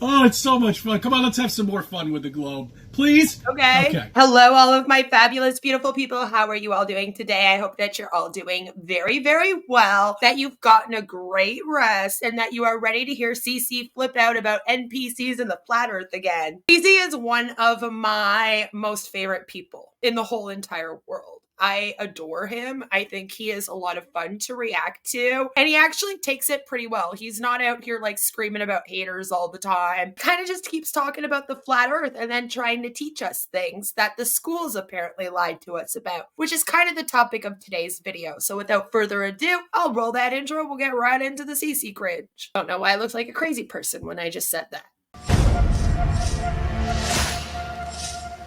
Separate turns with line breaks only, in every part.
Oh, it's so much fun. Come on, let's have some more fun with the globe. Please?
Okay. Hello, all of my fabulous, beautiful people. How are you all doing today? I hope that you're all doing very, very well, that you've gotten a great rest, and that you are ready to hear Cece flip out about NPCs and the flat earth again. Cece is one of my most favorite people in the whole entire world. I adore him. I think he is a lot of fun to react to. And he actually takes it pretty well. He's not out here like screaming about haters all the time. Kind of just keeps talking about the flat earth and then trying to teach us things that the schools apparently lied to us about, which is kind of the topic of today's video. So without further ado, I'll roll that intro. We'll get right into the CC cringe. Don't know why I looked like a crazy person when I just said that.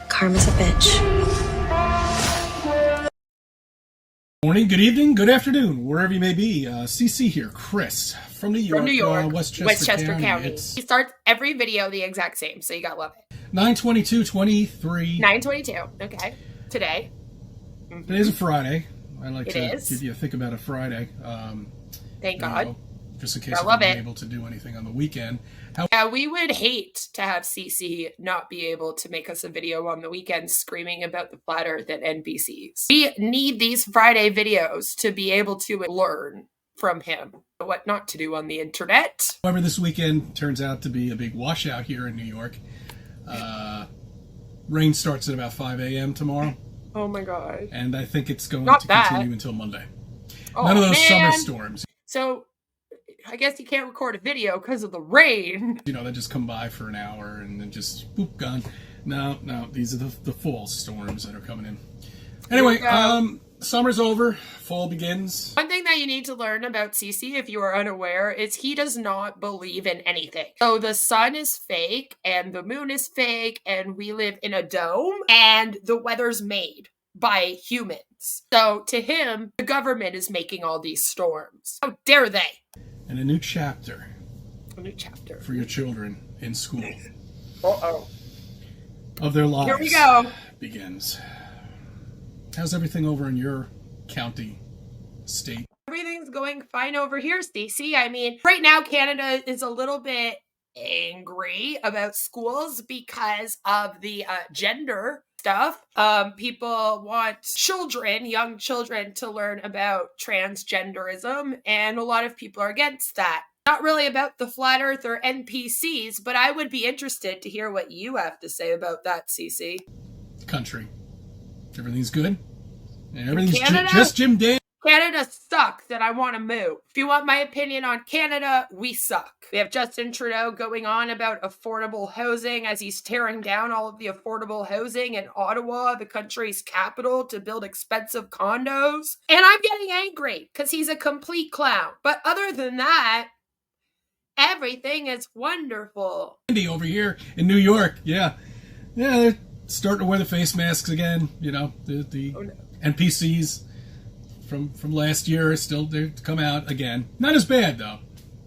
Karma's a bitch.
Morning, good evening, good afternoon, wherever you may be. CC here, Chris, from New York,
Westchester County. He starts every video the exact same, so you gotta love it.
9/22/23.
9/22, okay. Today.
Today's a Friday. I like to
is.
give you a think about a Friday.
Thank God.
Know, just in case I'm not able to do anything on the weekend.
Yeah, we would hate to have CC not be able to make us a video on the weekend screaming about the flat earth and NPCs. We need these Friday videos to be able to learn from him what not to do on the internet.
However, this weekend turns out to be a big washout here in New York. Rain starts at about 5 a.m. tomorrow.
Oh my God.
And I think it's going to continue until Monday.
Oh,
none of those summer storms.
So I guess you can't record a video because of the rain.
You know, they just come by for an hour and then just, boop, gone. No, these are the fall storms that are coming in. Anyway, summer's over, fall begins.
One thing that you need to learn about CC, if you are unaware, is he does not believe in anything. So the sun is fake, and the moon is fake, and we live in a dome, and the weather's made by humans. So to him, the government is making all these storms. How dare they?
And a new chapter.
A new chapter.
For your children in school.
Uh-oh.
Of their lives.
Here we go.
Begins. How's everything over in your county, state?
Everything's going fine over here, Stacey. I mean, right now Canada is a little bit angry about schools because of the gender stuff. People want young children to learn about transgenderism, and a lot of people are against that. Not really about the flat earth or NPCs, but I would be interested to hear what you have to say about that, Cece.
Country. Everything's good? And everything's just Jim Dan.
Canada sucks and I want to move. If you want my opinion on Canada, we suck. We have Justin Trudeau going on about affordable housing as he's tearing down all of the affordable housing in Ottawa, the country's capital, to build expensive condos. And I'm getting angry because he's a complete clown. But other than that, everything is wonderful.
Andy over here in New York, yeah, they're starting to wear the face masks again. You know, the NPCs from last year are still there to come out again. Not as bad though.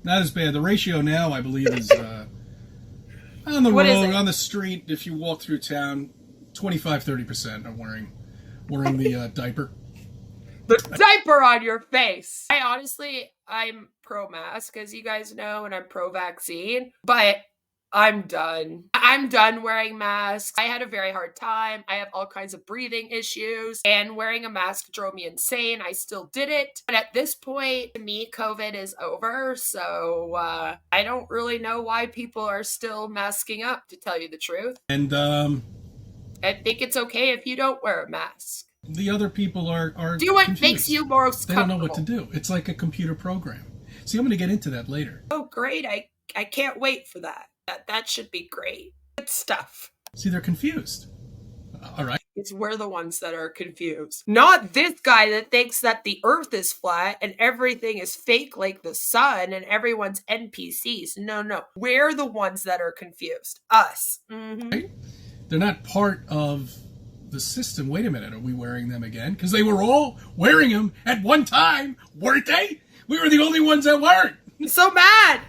Not as bad. The ratio now, I believe, is on the road, on the street. If you walk through town, 25-30% are wearing the diaper.
The diaper on your face. I'm pro-mask, as you guys know, and I'm pro-vaccine, but I'm done. I'm done wearing masks. I had a very hard time. I have all kinds of breathing issues, and wearing a mask drove me insane. I still did it. But at this point, to me, COVID is over, so I don't really know why people are still masking up, to tell you the truth.
And
I think it's okay if you don't wear a mask.
The other people are
do what
confused.
Makes you most comfortable.
They don't know what to do. It's like a computer program. See, I'm going to get into that later.
Oh, great. I can't wait for that. That should be great. Good stuff.
See, they're confused. All right.
We're the ones that are confused. Not this guy that thinks that the earth is flat and everything is fake like the sun and everyone's NPCs. No. We're the ones that are confused. Us. Mm-hmm.
Right? They're not part of the system. Wait a minute. Are we wearing them again? Because they were all wearing them at one time, weren't they? We were the only ones that weren't.
I'm so mad.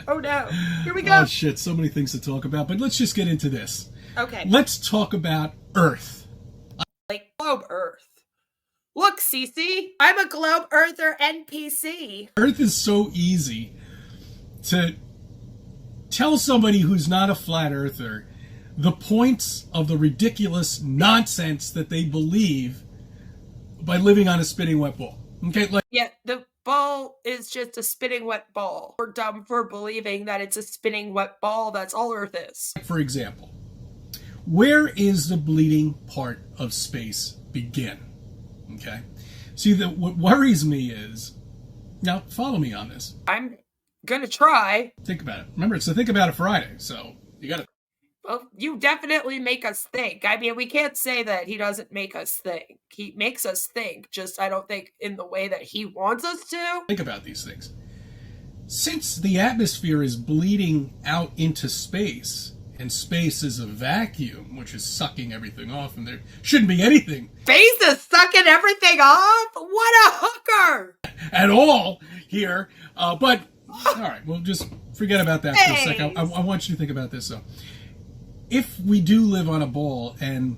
Oh no. Here we go.
Oh shit, so many things to talk about, but let's just get into this.
Okay.
Let's talk about Earth.
Like globe Earth. Look, Cece, I'm a globe Earther NPC.
Earth is so easy to tell somebody who's not a flat earther the points of the ridiculous nonsense that they believe by living on a spinning wet ball. Okay, like,
yeah, the ball is just a spinning wet ball. We're dumb for believing that it's a spinning wet ball. That's all Earth is.
for example, where is the bleeding part of space begin? Okay, see, what worries me is, now follow me on this.
I'm gonna try.
Think about it. Remember, it's a Think About It Friday, so you got to.
Well, you definitely make us think. I mean, we can't say that he doesn't make us think. He makes us think, just I don't think in the way that he wants us to.
Think about these things. Since the atmosphere is bleeding out into space, and space is a vacuum, which is sucking everything off, and there shouldn't be anything.
Space is sucking everything off? What a hooker!
At all here, but all right, we'll just forget about that for a second. I want you to think about this, though. If we do live on a ball and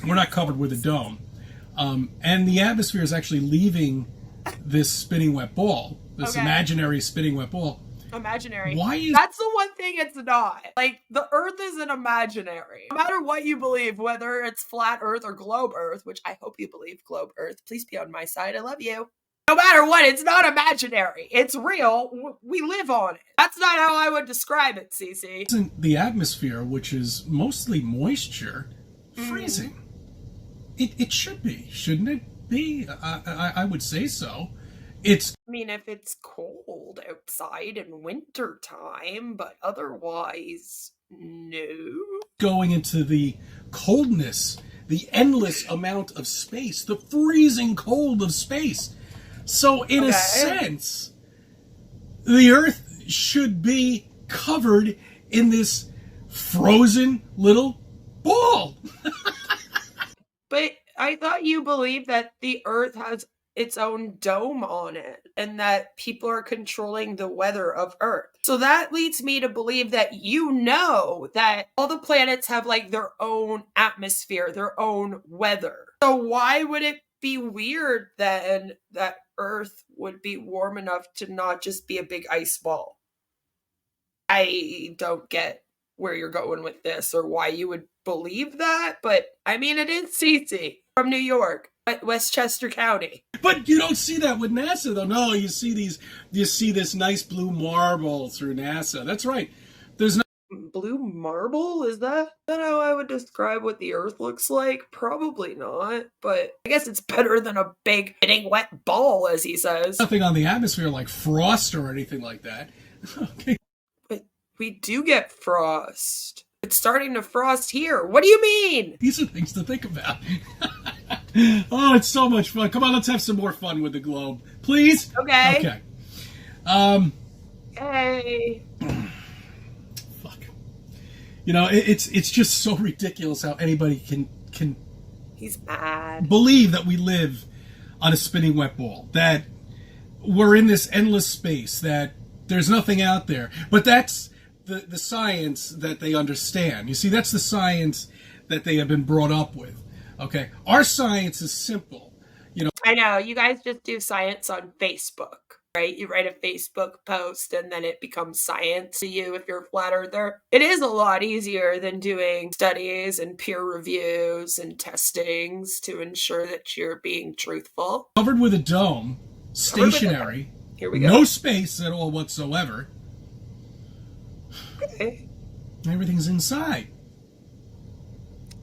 we're not covered with a dome, and the atmosphere is actually leaving this spinning wet ball, this imaginary spinning wet ball.
Imaginary.
Why is
That's the one thing it's not. Like, the Earth isn't imaginary. No matter what you believe, whether it's flat Earth or globe Earth, which I hope you believe globe Earth, please be on my side. I love you. No matter what, it's not imaginary. It's real. We live on it. That's not how I would describe it, Cece.
Isn't the atmosphere, which is mostly moisture, freezing? It should be, shouldn't it be? I would say so. I
mean, if it's cold outside in winter time, but otherwise, no.
Going into the coldness, the endless amount of space, the freezing cold of space. So, in a sense, the Earth should be covered in this frozen little ball.
But I thought you believed that the Earth has its own dome on it and that people are controlling the weather of Earth. So that leads me to believe that you know that all the planets have like their own atmosphere, their own weather. So why would it be weird then that Earth would be warm enough to not just be a big ice ball? I don't get where you're going with this or why you would believe that, but I mean, it is Cece from New York, Westchester County.
But you don't see that with NASA, though. No, you see this nice blue marble through NASA. That's right. There's no
Blue marble? Is that how I would describe what the Earth looks like? Probably not, but I guess it's better than a big hitting wet ball, as he says.
nothing on the atmosphere like frost or anything like that. Okay.
But we do get frost. It's starting to frost here. What do you mean?
These are things to think about. Oh, it's so much fun. Come on, let's have some more fun with the globe. Please?
Okay.
Okay.
Hey.
Fuck. You know, it's just so ridiculous how anybody can
He's mad.
believe that we live on a spinning wet ball, that we're in this endless space, that there's nothing out there. But that's the science that they understand. You see, that's the science that they have been brought up with. Okay? Our science is simple. You know,
I know, you guys just do science on Facebook, right? You write a Facebook post and then it becomes science to you if you're a flat earther. It is a lot easier than doing studies and peer reviews and testings to ensure that you're being truthful.
covered with a dome, stationary,
Here we go.
no space at all whatsoever.
Okay.
Everything's inside.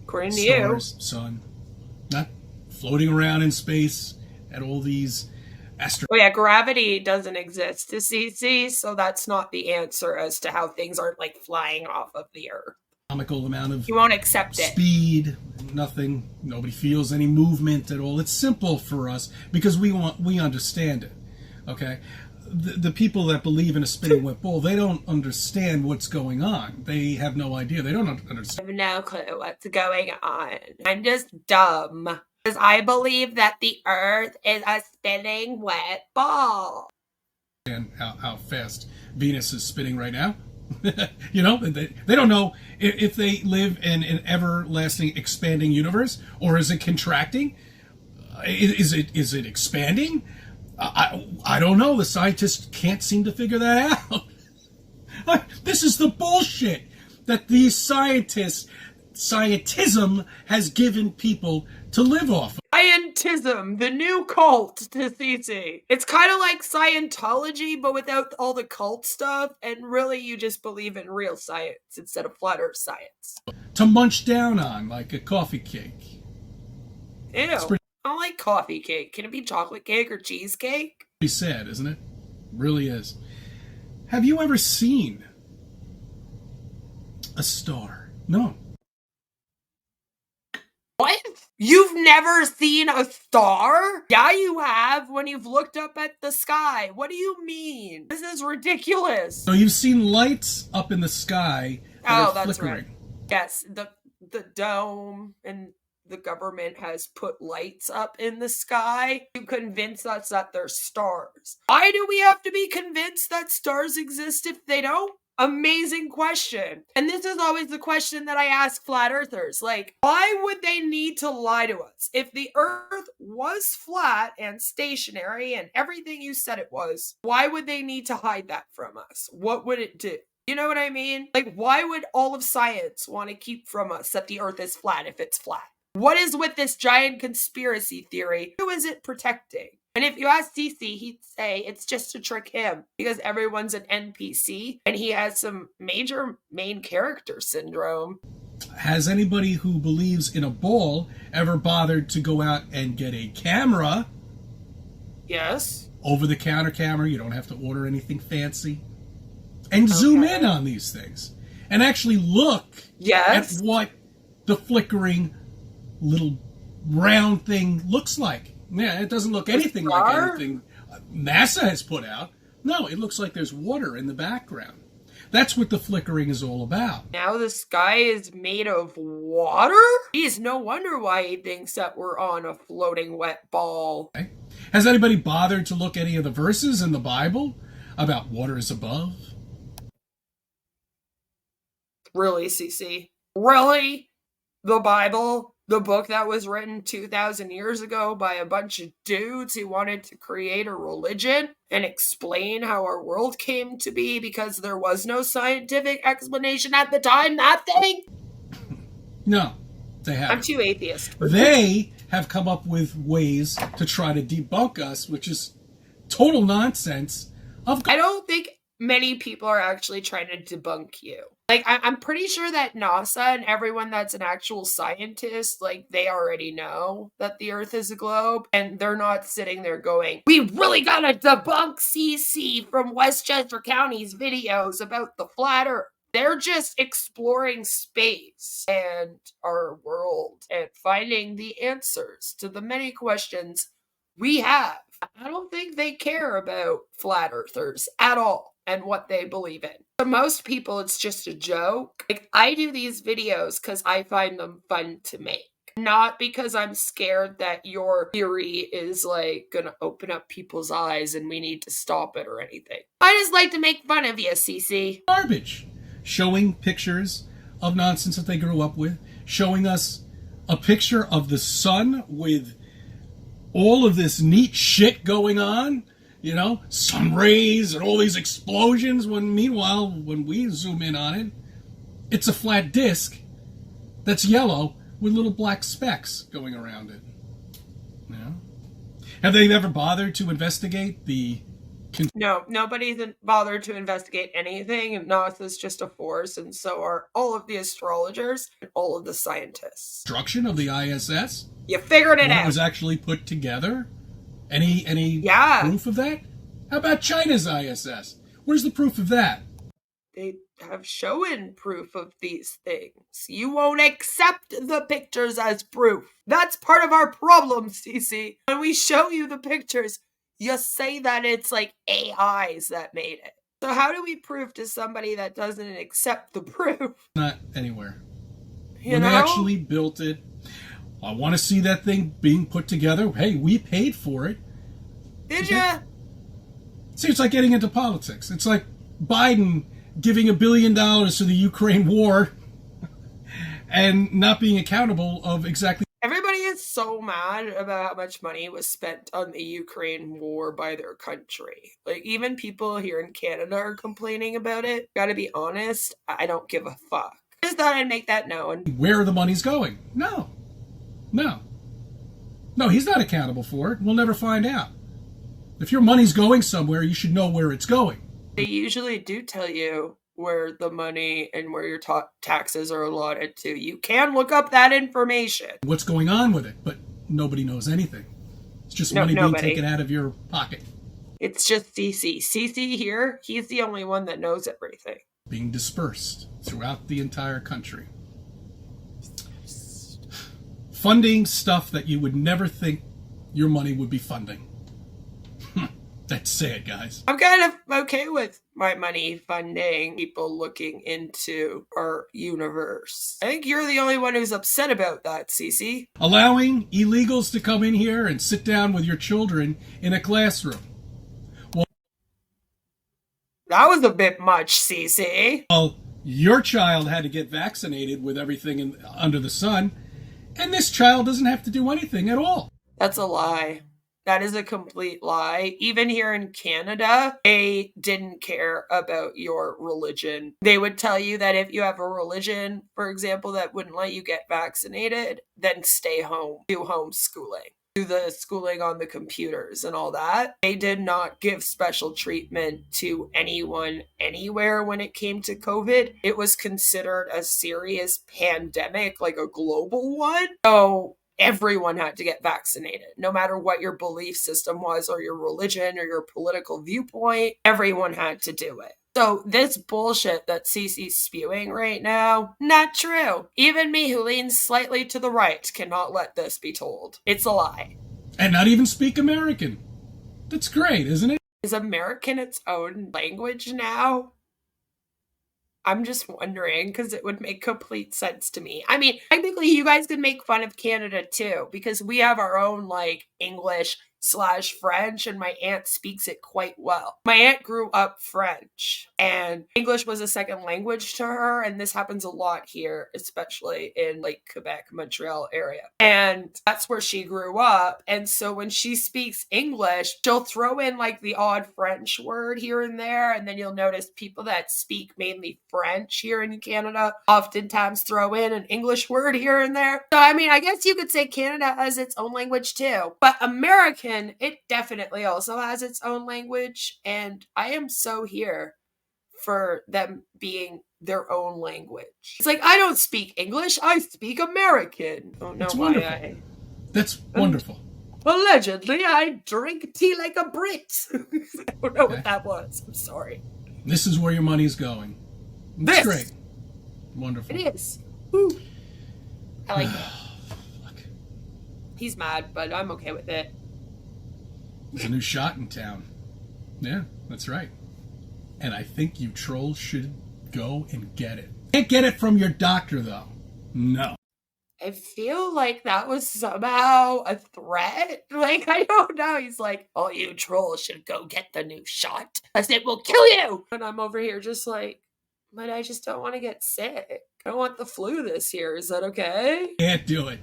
According to you.
Stars, sun, not floating around in space at all these
Oh yeah, gravity doesn't exist to CC, so that's not the answer as to how things aren't like flying off of the Earth.
astronomical amount of
You won't accept it.
speed, nothing, nobody feels any movement at all. It's simple for us because we understand it. Okay? The people that believe in a spinning wet ball, they don't understand what's going on. They have no idea. They don't understand.
I have no clue what's going on. I'm just dumb. Because I believe that the Earth is a spinning wet ball.
How fast Venus is spinning right now. You know, they don't know if they live in an everlasting expanding universe, or is it contracting? Is it expanding? I don't know. The scientists can't seem to figure that out. This is the bullshit that these scientism has given people to live off of.
Scientism, the new cult to CC. It's kind of like Scientology, but without all the cult stuff, and really you just believe in real science instead of flat earth science.
To munch down on like a coffee cake.
Ew. I don't like coffee cake. Can it be chocolate cake or cheesecake?
Pretty sad, isn't it? Really is. Have you ever seen a star? No.
What? You've never seen a star? Yeah, you have, when you've looked up at the sky. What do you mean? This is ridiculous.
So you've seen lights up in the sky that are flickering.
Right. Yes, the dome and the government has put lights up in the sky to convince us that they're stars. Why do we have to be convinced that stars exist if they don't? Amazing question. And this is always the question that I ask flat earthers. Like, why would they need to lie to us? If the earth was flat and stationary and everything you said it was, why would they need to hide that from us? What would it do? You know what I mean? Like, why would all of science want to keep from us that the earth is flat if it's flat? What is with this giant conspiracy theory? Who is it protecting? And if you ask CC, he'd say it's just to trick him because everyone's an NPC and he has some major main character syndrome.
Has anybody who believes in a ball ever bothered to go out and get a camera?
Yes.
Over-the-counter camera. You don't have to order anything fancy. And zoom in on these things. And actually look at what the flickering little round thing looks like. Yeah, it doesn't look anything like anything NASA has put out. No, it looks like there's water in the background. That's what the flickering is all about.
Now the sky is made of water? Geez, no wonder why he thinks that we're on a floating wet ball.
Okay. Has anybody bothered to look any of the verses in the Bible about water is above?
Really, CC? Really? The Bible? The book that was written 2,000 years ago by a bunch of dudes who wanted to create a religion and explain how our world came to be because there was no scientific explanation at the time? That thing?
No, they haven't.
I'm too atheist.
They have come up with ways to try to debunk us, which is total nonsense. I
don't think many people are actually trying to debunk you. Like, I'm pretty sure that NASA and everyone that's an actual scientist, like, they already know that the Earth is a globe, and they're not sitting there going, we really gotta debunk CC from Westchester County's videos about the flat Earth. They're just exploring space and our world and finding the answers to the many questions we have. I don't think they care about flat earthers at all and what they believe in. For most people, it's just a joke. Like, I do these videos because I find them fun to make. Not because I'm scared that your theory is, like, gonna open up people's eyes and we need to stop it or anything. I just like to make fun of you, CC.
Garbage. Showing pictures of nonsense that they grew up with. Showing us a picture of the sun with all of this neat shit going on. You know, sun rays and all these explosions, when meanwhile, when we zoom in on it, it's a flat disc that's yellow with little black specks going around it. You know? Have they ever bothered to investigate the...
No, nobody's bothered to investigate anything. NASA's just a force, and so are all of the astrologers and all of the scientists.
Construction of the ISS?
You figured it out.
It was actually put together? Any proof of that? How about China's ISS? Where's the proof of that?
They have shown proof of these things. You won't accept the pictures as proof. That's part of our problem, CC. When we show you the pictures, you say that it's like AIs that made it. So how do we prove to somebody that doesn't accept the proof?
Not anywhere.
When
they actually built it, I want to see that thing being put together. Hey, we paid for it.
Did ya?
See, it's like getting into politics. It's like Biden giving $1 billion to the Ukraine war and not being accountable of exactly...
Everybody is so mad about how much money was spent on the Ukraine war by their country. Like, even people here in Canada are complaining about it. Gotta be honest, I don't give a fuck. I just thought I'd make that known.
Where the money's going? No. No, he's not accountable for it. We'll never find out. If your money's going somewhere, you should know where it's going.
They usually do tell you where the money and where your taxes are allotted to. You can look up that information.
What's going on with it, but nobody knows anything. It's just money being taken out of your pocket.
It's just CC. CC here, he's the only one that knows everything.
Being dispersed throughout the entire country. Funding stuff that you would never think your money would be funding. That's sad, guys.
I'm kind of okay with my money funding people looking into our universe. I think you're the only one who's upset about that, Cece.
Allowing illegals to come in here and sit down with your children in a classroom. Well,
that was a bit much, Cece.
Well, your child had to get vaccinated with everything under the sun, and this child doesn't have to do anything at all.
That's a lie. That is a complete lie. Even here in Canada, they didn't care about your religion. They would tell you that if you have a religion, for example, that wouldn't let you get vaccinated, then stay home, do homeschooling, do the schooling on the computers and all that. They did not give special treatment to anyone anywhere when it came to COVID. It was considered a serious pandemic, like a global one. So everyone had to get vaccinated, no matter what your belief system was or your religion or your political viewpoint. Everyone had to do it. So this bullshit that Cece's spewing right now, not true. Even me, who leans slightly to the right, cannot let this be told. It's a lie.
And not even speak American. That's great, isn't it?
Is American its own language now? I'm just wondering, because it would make complete sense to me. I mean, technically, you guys could make fun of Canada too, because we have our own, like, English/French, and my aunt speaks it quite well. My aunt grew up French, and English was a second language to her, and this happens a lot here, especially in, like, Quebec, Montreal area. And that's where she grew up, and so when she speaks English, she'll throw in, like, the odd French word here and there, and then you'll notice people that speak mainly French here in Canada oftentimes throw in an English word here and there. So, I mean, I guess you could say Canada has its own language too. But American, it definitely also has its own language. And I am so here for them being their own language. It's like, I don't speak English, I speak American. I don't know why
That's wonderful.
Allegedly, I drink tea like a Brit. I don't know what that was. I'm sorry.
This is where your money's going. That's great. Wonderful.
It is. Woo. I like it. Fuck. He's mad, but I'm okay with it.
There's a new shot in town. Yeah, that's right. And I think you trolls should go and get it. Can't get it from your doctor, though. No.
I feel like that was somehow a threat. Like, I don't know. He's like, oh, you trolls should go get the new shot, because it will kill you. And I'm over here just like, but I just don't want to get sick. I don't want the flu this year. Is that okay?
Can't do it.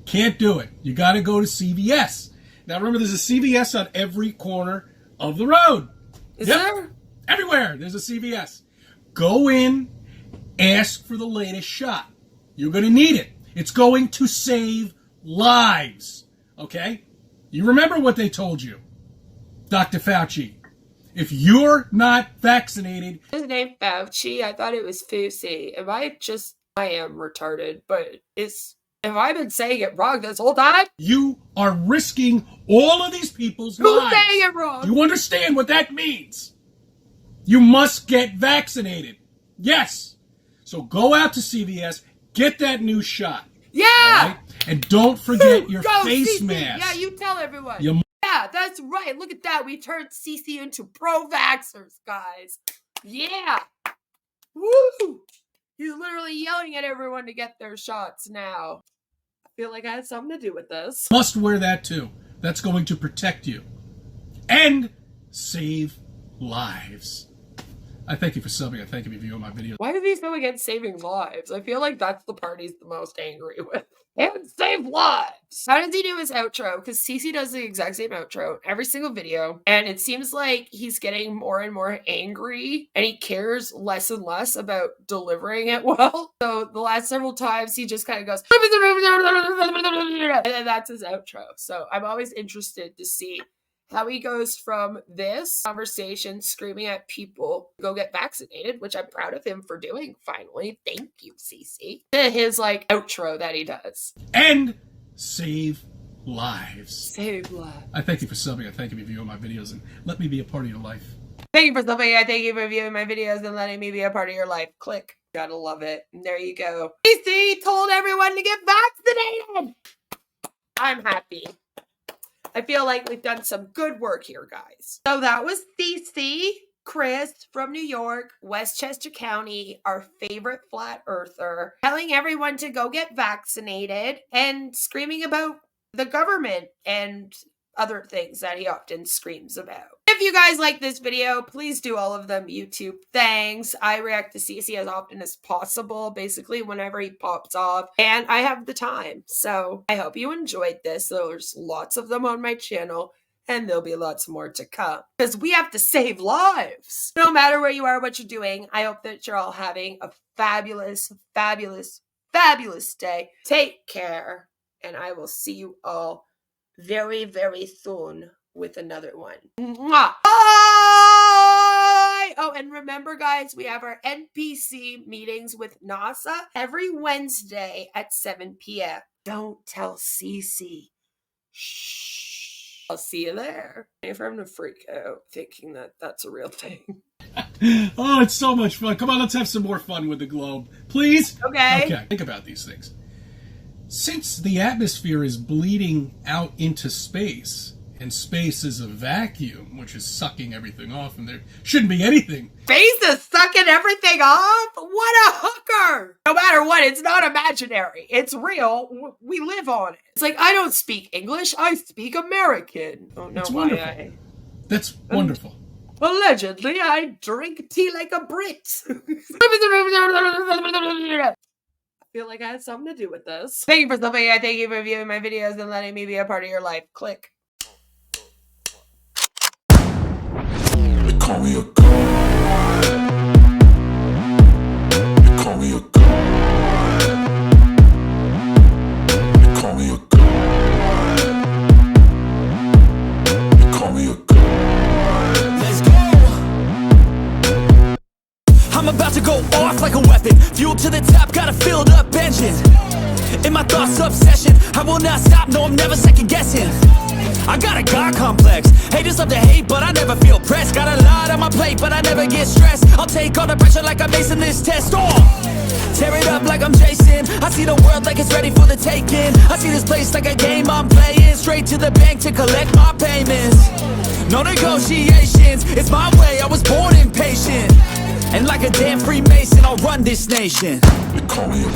Can't do it. You got to go to CVS. Now, remember, there's a CVS on every corner of the road.
Is there?
Everywhere there's a CVS. Go in, ask for the latest shot. You're going to need it. It's going to save lives. Okay? You remember what they told you, Dr. Fauci. If you're not vaccinated...
His name Fauci, I thought it was Fusi. I am retarded, but have I been saying it wrong this whole time?
You are risking all of these people's lives.
Who's saying it wrong?
You understand what that means? You must get vaccinated. Yes. So go out to CVS, get that new shot.
Yeah.
Right? And don't forget your face mask.
Yeah, you tell everyone. Yeah, that's right. Look at that. We turned CC into pro-vaxxers, guys. Yeah. Woo! He's literally yelling at everyone to get their shots now. I feel like I had something to do with this.
Must wear that too. That's going to protect you. And save lives. I thank you for subbing. I thank you for viewing my videos.
Why are these so against saving lives? I feel like that's the part he's the most angry with. and save lives. How does he do his outro? Because CC does the exact same outro every single video, and it seems like he's getting more and more angry, and he cares less and less about delivering it well. So the last several times, he just kind of goes, and then that's his outro. So I'm always interested to see how he goes from this conversation screaming at people to go get vaccinated, which I'm proud of him for doing, finally. Thank you, CC. To his, like, outro that he does.
And save lives.
Save lives.
I thank you for subbing. I thank you for viewing my videos, and let me be a part of your life.
Thank you for subbing. I thank you for viewing my videos and letting me be a part of your life. Click. Gotta love it. And there you go. CC told everyone to get vaccinated. I'm happy. I feel like we've done some good work here, guys. So that was CC, Chris from New York, Westchester County, our favorite flat earther, telling everyone to go get vaccinated and screaming about the government and other things that he often screams about. If you guys like this video, please do all of them YouTube things. I react to CC as often as possible, basically whenever he pops off, and I have the time. So I hope you enjoyed this. There's lots of them on my channel, and there'll be lots more to come, because we have to save lives. No matter where you are, what you're doing, I hope that you're all having a fabulous, fabulous, fabulous day. Take care, and I will see you all very, very soon with another one. Mwah! Bye! Oh, and remember, guys, we have our NPC meetings with NASA every Wednesday at 7 p.m. Don't tell CC. Shh. I'll see you there. If I'm gonna freak out thinking that that's a real thing.
Oh, it's so much fun. Come on, let's have some more fun with the globe. Please?
Okay.
Okay, think about these things. Since the atmosphere is bleeding out into space, and space is a vacuum, which is sucking everything off, and there shouldn't be anything.
Space is sucking everything off? What a hooker! No matter what, it's not imaginary. It's real. We live on it. It's like, I don't speak English. I speak American. Oh, no,
That's
why
wonderful. That's wonderful.
Allegedly, I drink tea like a Brit. I feel like I had something to do with this. Thank you for subbing. I thank you for viewing my videos and letting me be a part of your life. Click.
They call me a god. They call me a god. They call me a god. They call me a god. Let's go. I'm about to go off like a weapon. Fuel to the top, got a filled up engine. In my thoughts, obsession. I will not stop, no, I'm never second guessing. I got a God complex. Haters love to hate, but I never feel pressed. Got a lot on my plate, but I never get stressed. I'll take all the pressure like I'm acing this test. Tear it up like I'm Jason. I see the world like it's ready for the taking. I see this place like a game I'm playing. Straight to the bank to collect my payments. No negotiations, it's my way, I was born impatient. And like a damn Freemason, I'll run this nation. They call me a